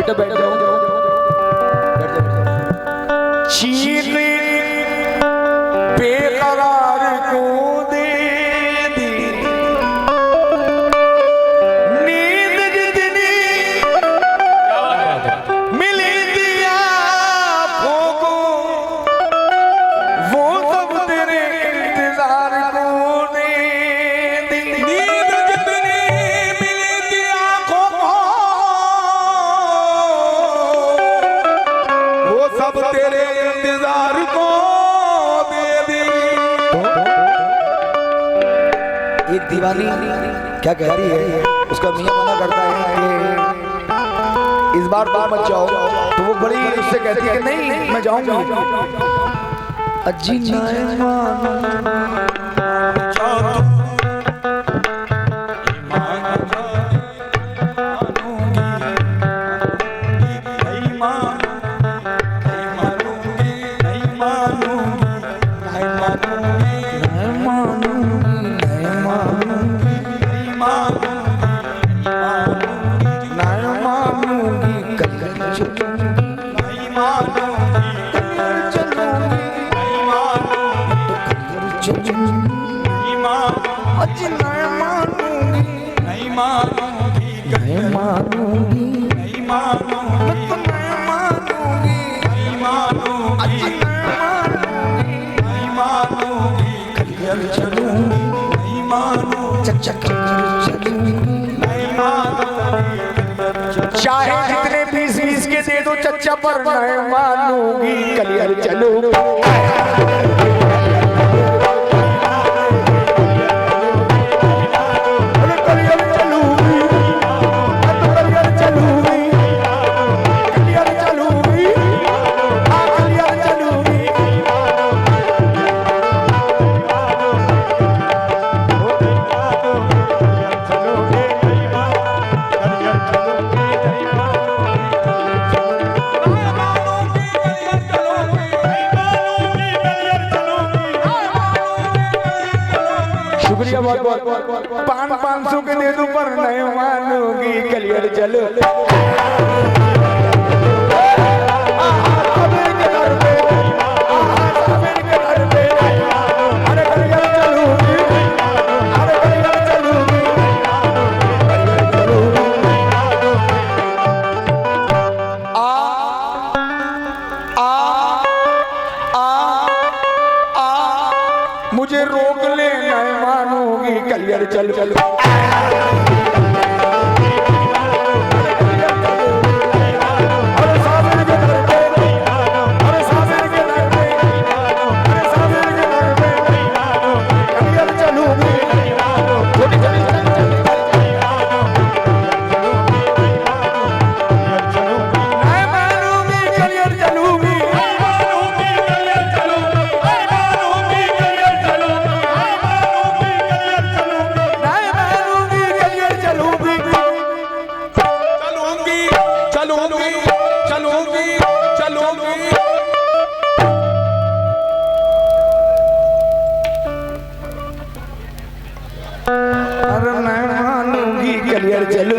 बेटा बैठ जाओ, बैठ जाओ। चीख बेकरार को दे दी नींद जितनी मिली दिया को वो सब तेरे इंतजार को दे दी। नींद जितनी मिली दिया को वो सब तेरे इंतजार को एक दीवानी क्या कह रही है, उसका मियां मना करता है कि इस बार मत जाओ, तो वो बड़ी उससे कहती है कि नहीं मैं जाऊंगी। अजी चाहे जितने 20-20 के दे दो चच्चा पर नहीं मानूंगी, कलियर चलो शुक्रिया बहुत बहुत। 500 के दे दो पर नहीं मानूंगी, कलियर चलो मुझे रोक ले नहीं मानूंगी, कलियर चल चल कलियर चलो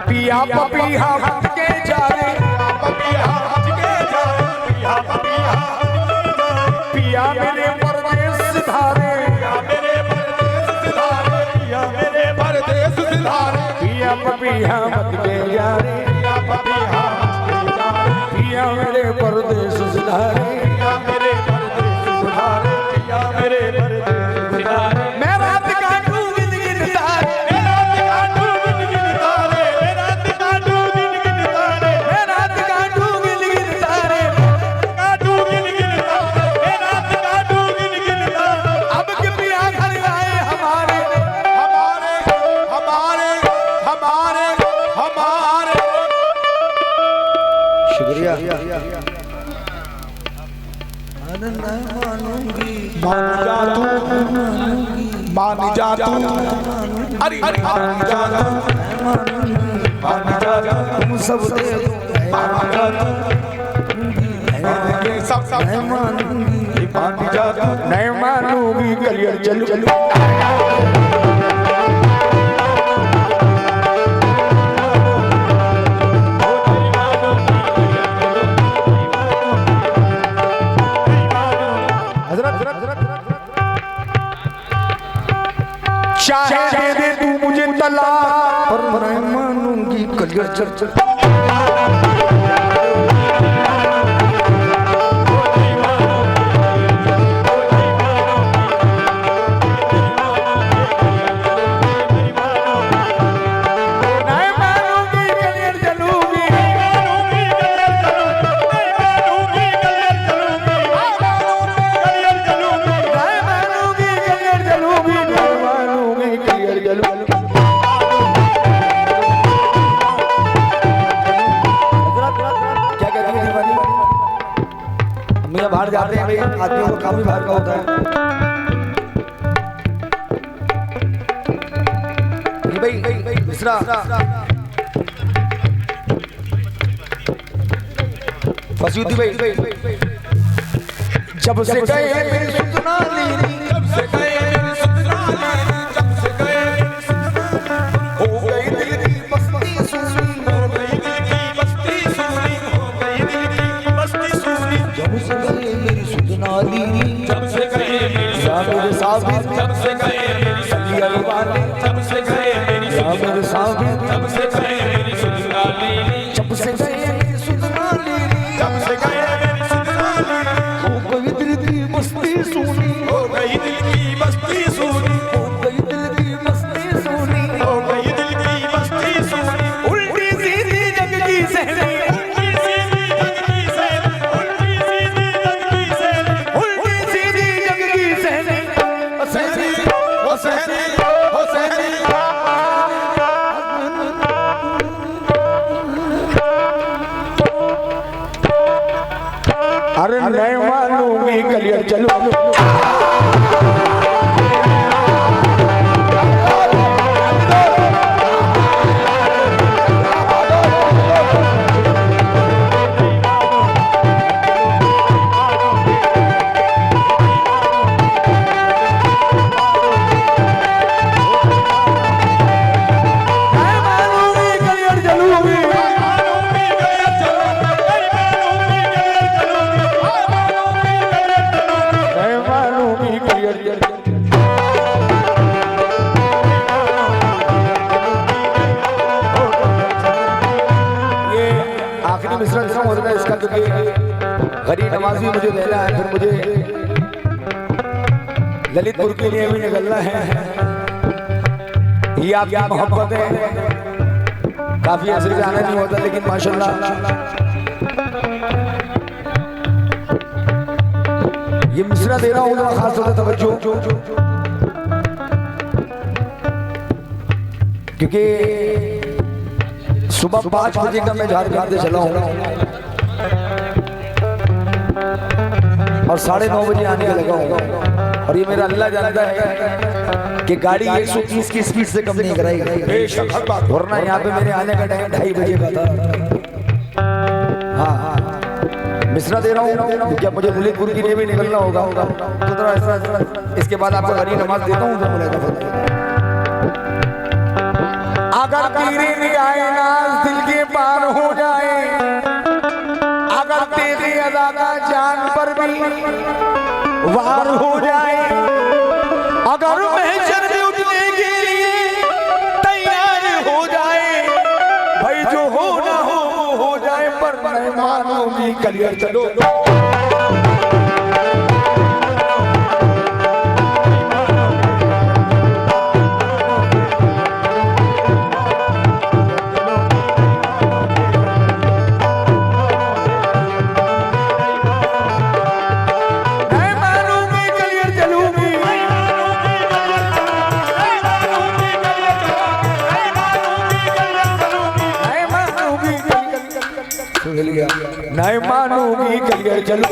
पिया पपिया हट के जा रे, पिया मेरे परदेश धारे, पिया पपिया मत के जा रे, पिया मेरे परदेश सुधारे, मैं रात काटूं गिन गिन तारे, मैं रात काटूं गिन गिन तारे, मैं रात काटूं गिन गिन तारे, अब के पिया घर आए हमारे शुक्रिया। मान जा तू, मान जा तू, अरे मान जा तू, तुम सब दे दो नहीं मानूंगी कलियर चलू चाहे दे तू मुझे तलाक पर नहीं मानूंगी कलियर चल बाहर जाते हैं आदमियों को काम भी बाहर का होता है भाई मिश्रा फसीदी भाई जब से गए मेरी सुतना ली जब से गए मेरी सुतना ली जब से गए हो गई दिल की बस्ती सुनी हो गई दिल की बस्ती सुनी हो गई दिल की बस्ती सुनी जब से गए मेरी सुतना ली जब से गए मेरे साबिर जब से गए मेरी सली अलवाले जब से गए मेरी मेरे साबिर जब से गए मेरी सुतना ली जब से गए मेरी सुतना ली जब से गए मेरी सुतना ली हो गई दिल की बस्ती सुनी हो गई दिल की बस्ती सुनी हो गई दिल की बस्ती सुनी हो गई दिल की बस्ती सुनी उल्टी सीधी जग की सहनी उल्टी सीधी जग की सहनी उल्टी सीधी जग की सहनी उल्टी सीधी जग की सहनी सहनी ओ सहनी ओ सहनी अरे नहीं मानूंगी कलियर चलो इसका क्योंकि गरीब नमाज भी मुझे देना है फिर मुझे ललितपुर के लिए भी निकलना है ये आपकी मोहब्बत है काफी असर से आना नहीं होता लेकिन माशाल्लाह ये मिश्रा दे रहा हूँ खास तौर से तवज्जो क्योंकि सुबह 5 बजे का मैं झारखंड से चला हूँ और 9:30 बजे आने का लगा हूँ और ये मेरा अल्लाह जानता है कि गाड़ी 130 की स्पीड से कम नहीं कराएगी वरना यहाँ पे मेरे आने का टाइम 2:30 बजे का था। हाँ मिश्रा दे रहा हूँ क्या मुझे ललितपुर के लिए भी निकलना होगा तो थोड़ा इसके बाद आपको गरीब नमाज देता हूँ अगर तेरी निगाहें नाज़ दिल के पार हो जाए अगर तेरी अदा का जान पर भी वार हो जाए अगर महशर में उठने के लिए तैयार हो जाए भाई जो हो ना हो जाए पर मैं मानूंगी कलियर चलो नहीं मानूंगी कलियर चलो